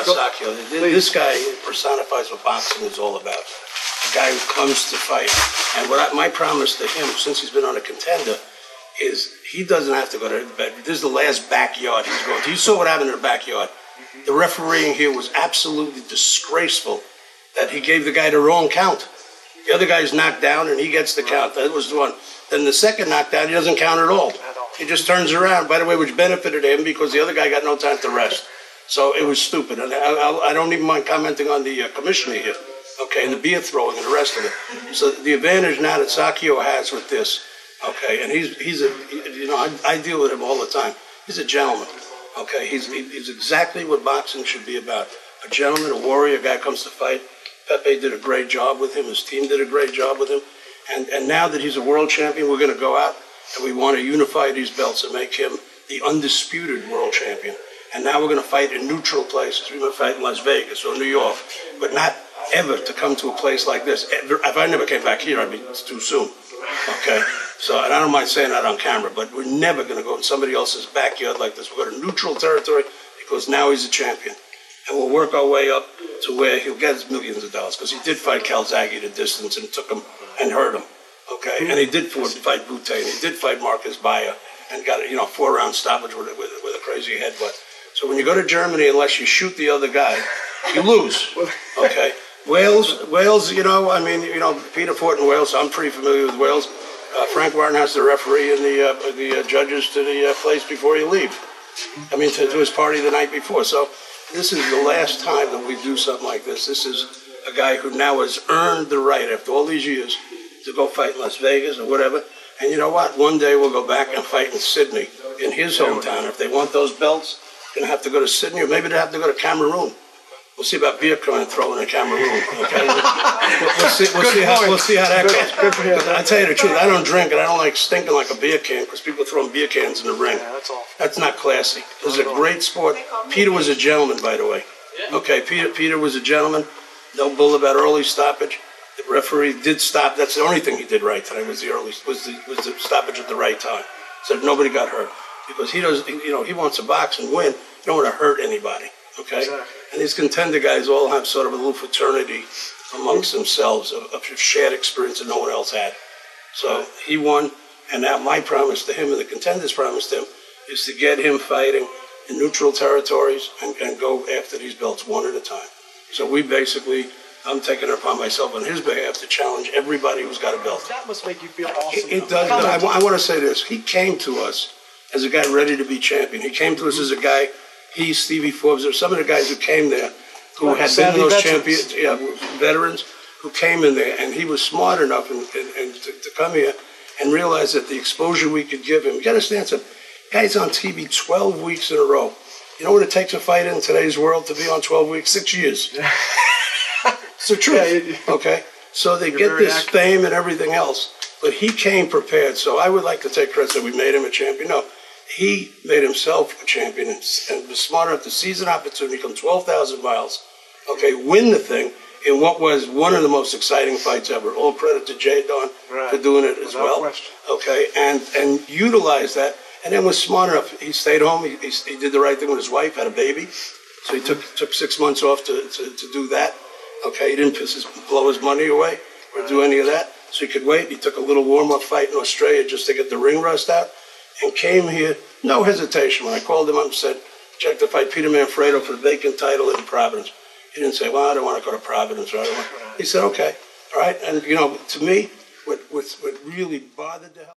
about Sakio. This guy personifies what boxing is all about. A guy who comes to fight. And my promise to him, since he's been on a Contender, is he doesn't have to go to bed. This is the last backyard he's going to. You saw what happened in the backyard. The refereeing here was absolutely disgraceful that he gave the guy the wrong count. The other guy's knocked down and he gets the count. That was the one. Then the second knockdown, he doesn't count at all. He just turns around, by the way, which benefited him because the other guy got no time to rest. So it was stupid. And I don't even mind commenting on the commissioner here, okay, and the beer throwing and the rest of it. So the advantage now that Sakio has with this, okay, and he's a, you know, I deal with him all the time. He's a gentleman, okay. He's exactly what boxing should be about. A gentleman, a warrior, a guy comes to fight. Pepe did a great job with him. His team did a great job with him. And now that he's a world champion, we're going to go out and we want to unify these belts and make him the undisputed world champion. And now we're going to fight in neutral places. We're going to fight in Las Vegas or New York, but not ever to come to a place like this. If I never came back here, it's too soon. Okay? So, and I don't mind saying that on camera, but we're never going to go in somebody else's backyard like this. We'll go to neutral territory because now he's a champion. And we'll work our way up to where he'll get his millions of dollars because he did fight Calzaghe the distance and took him and hurt him. Okay? And he did fight Butte, and he did fight Marcus Bayer and got a 4-round stoppage with a crazy headbutt. So when you go to Germany, unless you shoot the other guy, you lose. Okay? Wales, Peter fought in Wales, so I'm pretty familiar with Wales. Frank Warren has the referee and the judges to the place before you leave. I mean, to his party the night before. So this is the last time that we do something like this. This is a guy who now has earned the right after all these years to go fight in Las Vegas or whatever. And you know what? One day we'll go back and fight in Sydney, in his hometown. If they want those belts, they're going to have to go to Sydney, or maybe they have to go to Cameroon. We'll see about Bika throwing in Cameroon. Okay? we'll see how that goes. I tell you the truth, I don't drink and I don't like stinking like a beer can because people throwing beer cans in the ring. That's not classy. This is a great sport. Peter was a gentleman, by the way. Okay, Peter was a gentleman. No bull about early stoppage. The referee did stop. That's the only thing he did right today was the stoppage at the right time. So nobody got hurt because he does. He wants to box and win. You don't want to hurt anybody. Okay. Exactly. And these Contender guys all have sort of a little fraternity amongst themselves of shared experience that no one else had. So he won, and now my promise to him and the Contenders' promise to him is to get him fighting in neutral territories and go after these belts one at a time. So we basically, I'm taking it upon myself on his behalf to challenge everybody who's got a belt. That must make you feel awesome. It does. I want to say this. He came to us as a guy ready to be champion. He came to us as a guy, he, Stevie Forbes, or some of the guys who came there who had been those champions, veterans who came in there, and he was smart enough to come here and realize that the exposure we could give him. You got to understand something. Guys on TV 12 weeks in a row. You know what it takes to fight in today's world to be on 12 weeks? 6 years. It's the truth. Okay? So they get this fame and everything else. But he came prepared. So I would like to take credit that we made him a champion. No, he made himself a champion and was smart enough to seize an opportunity, come 12,000 miles, okay, win the thing in what was one of the most exciting fights ever. All credit to Jay Don for doing it as well. Question. Okay, and utilized that. And then was smart enough. He stayed home. He did the right thing with his wife, had a baby. So he took 6 months off to do that. Okay, he didn't blow his money away or do any of that. So he could wait. He took a little warm-up fight in Australia just to get the ring rust out and came here, no hesitation. When I called him up and said, check to fight Peter Manfredo for the vacant title in Providence. He didn't say, well, I don't want to go to Providence. Or he said, okay, all right. And, to me, what really bothered the hell